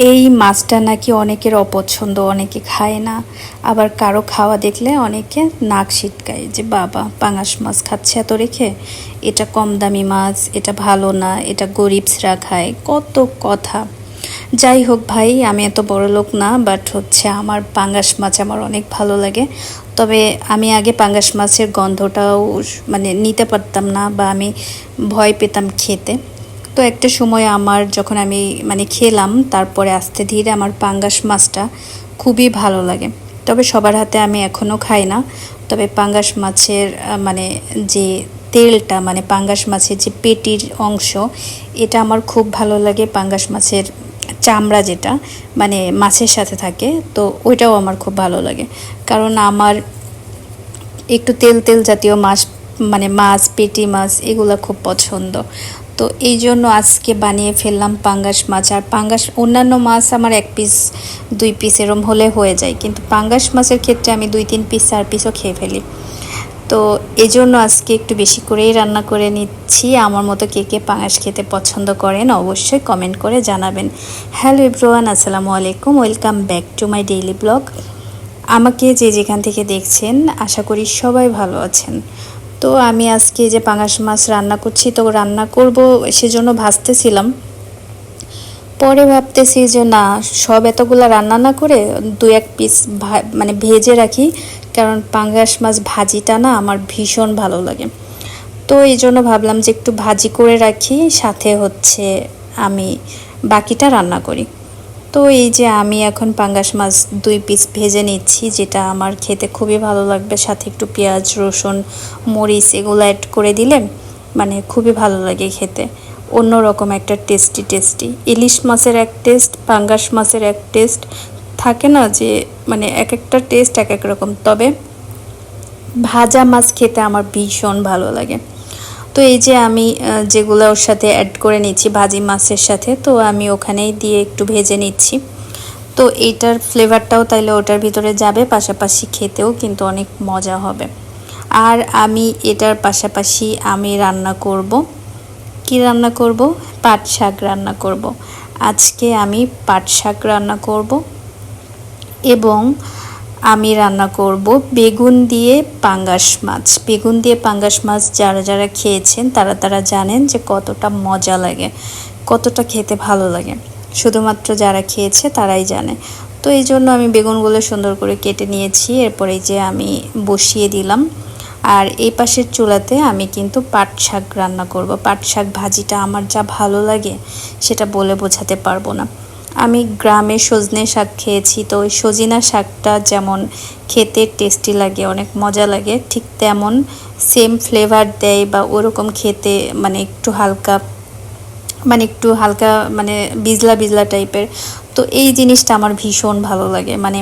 এই মাছটা নাকি অনেকের অপছন্দ, অনেকে খায় না। আবার কারো খাওয়া দেখলে অনেকে নাক সিটকায় যে বাবা পাঙাশ মাছ খাচ্ছে এত রেখে, এটা কম দামি মাছ, এটা ভালো না, এটা গরিবসরা খায়, কত কথা। যাই হোক ভাই, আমি এত বড় লোক না, বাট হচ্ছে আমার পাঙ্গাস মাছ আমার অনেক ভালো লাগে। তবে আমি আগে পাঙ্গাস মাছের গন্ধটাও মানে নিতে পারতাম না, বা আমি ভয় পেতাম খেতে। তো একটা সময় আমার যখন আমি মানে খেলাম, তারপরে আস্তে ধীরে আমার পাঙ্গাস মাছটা খুবই ভালো লাগে। তবে সবার হাতে আমি এখনও খাই না। তবে পাঙ্গাস মাছের মানে যে তেলটা, মানে পাঙ্গাস মাছের যে পেটির অংশ, এটা আমার খুব ভালো লাগে। পাঙ্গাস মাছের চামড়া যেটা মানে মাছের সাথে থাকে, তো ওইটাও আমার খুব ভালো লাগে। কারণ আমার একটু তেল তেল জাতীয় মাছ, মানে মাছ, পেটি মাছ, এগুলো খুব পছন্দ। তো এই জন্য আজকে বানিয়ে ফেললাম পাঙ্গাস মাছ। আর পাঙ্গাস, অন্যান্য মাছ আমার 1 পিস 2 পিস এরম হলে হয়ে যায়, কিন্তু পাঙ্গাস মাছের ক্ষেত্রে আমি 2-3 পিস 4 পিসও খেয়ে ফেলি। তো এই জন্য আজকে একটু বেশি করেই রান্না করে নিচ্ছি। আমার মতো কে কে পাঙ্গাস খেতে পছন্দ করেন অবশ্যই কমেন্ট করে জানাবেন। হ্যালো এভরিওয়ান, আসসালামু আলাইকুম, welcome back to my daily blog. আমাকে যে যেখান থেকে দেখছেন, আশা করি সবাই ভালো আছেন। তো আমি আজকে যে পাঙাশ মাছ রান্না করছি, তো রান্না করব সেজন্য ভাজতেছিলাম। পরে ভাবতেছি যে না, সব এতগুলা রান্না না করে 2-1 পিস মানে ভেজে রাখি, কারণ পাঙ্গাস মাছ ভাজিটা না আমার ভীষণ ভালো লাগে। তো এই জন্য ভাবলাম যে একটু ভাজি করে রাখি, সাথে হচ্ছে আমি বাকিটা রান্না করি। তো এই যে আমি এখন পাঙ্গাস মাছ 2 পিস ভেজে নিচ্ছি, যেটা আমার খেতে খুবই ভালো লাগবে। সাথে একটু পেঁয়াজ, রসুন, মরিচ এগুলো অ্যাড করে দিলে মানে খুবই ভালো লাগে খেতে। অন্যরকম একটা টেস্টি টেস্টি ইলিশ মাছের এক টেস্ট, পাঙ্গাস মাছের এক টেস্ট থাকে না, যে মানে এক একটা টেস্ট এক এক রকম। তবে ভাজা মাছ খেতে আমার ভীষণ ভালো লাগে। তো এই যে আমি যেগুলো ওর সাথে অ্যাড করে নিচ্ছি ভাজি মাছের সাথে, তো আমি ওখানেই দিয়ে একটু ভেজে নিচ্ছি। তো এইটার ফ্লেভারটাও তাইলে ওটার ভিতরে যাবে, পাশাপাশি খেতেও কিন্তু অনেক মজা হবে। আর আমি এটার পাশাপাশি আমি রান্না করব, কি রান্না করব, পাট শাক রান্না করব। আজকে আমি পাট শাক রান্না করব, এবং আমি রান্না করব বেগুন দিয়ে পাঙ্গাস মাছ। বেগুন দিয়ে পাঙ্গাস মাছ যারা যারা খেয়েছেন তারা তারা জানেন যে কতটা মজা লাগে, কতটা খেতে ভালো লাগে। শুধুমাত্র যারা খেয়েছে তারাই জানে। তো এই জন্য আমি বেগুনগুলো সুন্দর করে কেটে নিয়েছি। এরপরে যে আমি বসিয়ে দিলাম। আর এই পাশের চুলাতে আমি কিন্তু পাট শাক রান্না করব। পাট শাক ভাজিটা আমার যা ভালো লাগে সেটা বলে বোঝাতে পারবো না। আমি গ্রামে সজনে শাক খেয়েছি, তো ওই সজিনা শাকটা যেমন খেতে টেস্টি লাগে, অনেক মজা লাগে, ঠিক তেমন সেম ফ্লেভার দেয় বা ওরকম খেতে মানে একটু হালকা মানে বিজলা বিজলা টাইপের। তো এই জিনিসটা আমার ভীষণ ভালো লাগে, মানে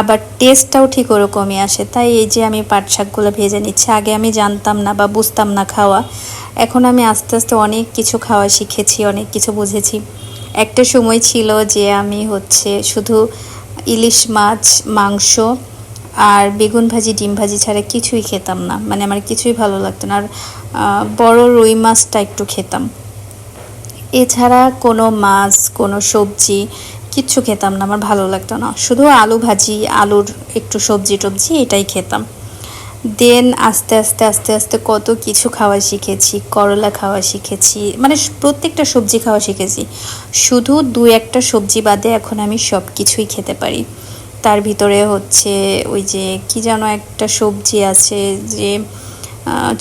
আবার টেস্টটাও ঠিক ওরকমই আসে। তাই এই যে আমি পাট শাকগুলো ভেজে নিচ্ছি। আগে আমি জানতাম না বা বুঝতাম না খাওয়া, এখন আমি আস্তে আস্তে অনেক কিছু খাওয়া শিখেছি, অনেক কিছু বুঝেছি। একটা সময় ছিল যে আমি হচ্ছে শুধু ইলিশ মাছ, মাংস আর বেগুন ভাজি, ডিম ভাজি ছাড়া কিছুই খেতাম না, মানে আমার কিছুই ভালো লাগতো না। আর বড় রুই মাছটা একটু খেতাম, এছাড়া কোনো মাছ, কোনো সবজি কিচ্ছু খেতাম না, আমার ভালো লাগতো না। শুধু আলু ভাজি, আলুর একটু সবজি টবজি এটাই খেতাম। দেন আস্তে আস্তে আস্তে আস্তে কত কিছু খাওয়া শিখেছি। করলা খাওয়া শিখেছি, মানে প্রত্যেকটা সবজি খাওয়া শিখেছি। শুধু 2-1টা সবজি বাদে এখন আমি সব কিছুই খেতে পারি। তার ভিতরে হচ্ছে ওই যে কি যেন একটা সবজি আছে, যে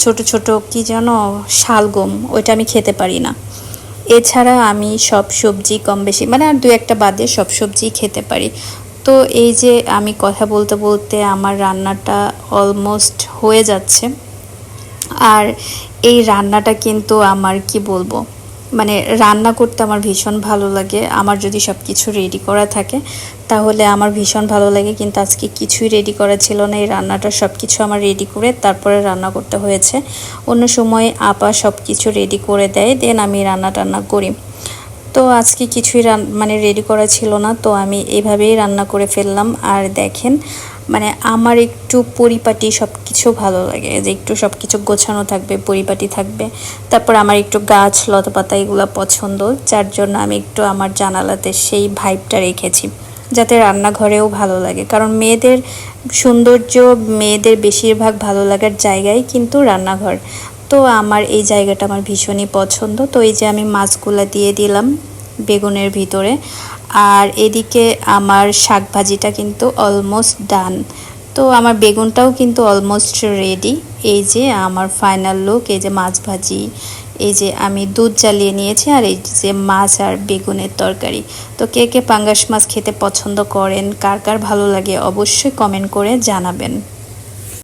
ছোট ছোট কি যেন, শালগম, ওইটা আমি খেতে পারি না। এছাড়া আমি সব সবজি কম বেশি, মানে আর 2-1টা বাদে সব সবজি খেতে পারি। তো এই যে আমি কথা বলতে বলতে আমার রান্নাটা অলমোস্ট হয়ে যাচ্ছে। আর এই রান্নাটা কিন্তু আমার কি বলবো, মানে রান্না করতে আমার ভীষণ ভালো লাগে। আমার যদি সব কিছু রেডি করা থাকে তাহলে আমার ভীষণ ভালো লাগে, কিন্তু আজকে কিছুই রেডি করা ছিল না। এই রান্নাটা সব কিছু আমার রেডি করে তারপরে রান্না করতে হয়েছে। অন্য সময় আপা সব কিছু রেডি করে দেয়, দেন আমি রান্না টান্না করি। তো আজকে কিছুই মানে রেডি করা ছিল না, তো আমি এইভাবেই রান্না করে ফেললাম। আর দেখেন মানে আমার একটু পরিপাটি সব কিছু ভালো লাগে, যে একটু সব কিছু গোছানো থাকবে, পরিপাটি থাকবে। তারপর আমার একটু গাছ লতাপাতা এগুলো পছন্দ, যার জন্য আমি একটু আমার জানালাতে সেই ভাইবটা রেখেছি, যাতে রান্নাঘরেও ভালো লাগে। কারণ মেয়েদের সৌন্দর্য, মেয়েদের বেশিরভাগ ভালো লাগার জায়গায় কিন্তু রান্নাঘর। তো আমার এই জায়গাটা আমার ভীষণই পছন্দ। তো এই যে আমি মাছগুলা দিয়ে দিলাম বেগুনের ভিতরে, আর এদিকে আমার শাক ভাজিটা কিন্তু অলমোস্ট ডান। তো আমার বেগুনটাও কিন্তু অলমোস্ট রেডি। এই যে আমার ফাইনাল লুক, এই যে মাছ ভাজি, এই যে আমি দুধ জ্বালিয়ে নিয়েছি, আর এই যে মাছ আর বেগুনের তরকারি। তো কে কে পাঙ্গাস মাছ খেতে পছন্দ করেন, কার কার ভালো লাগে অবশ্যই কমেন্ট করে জানাবেন।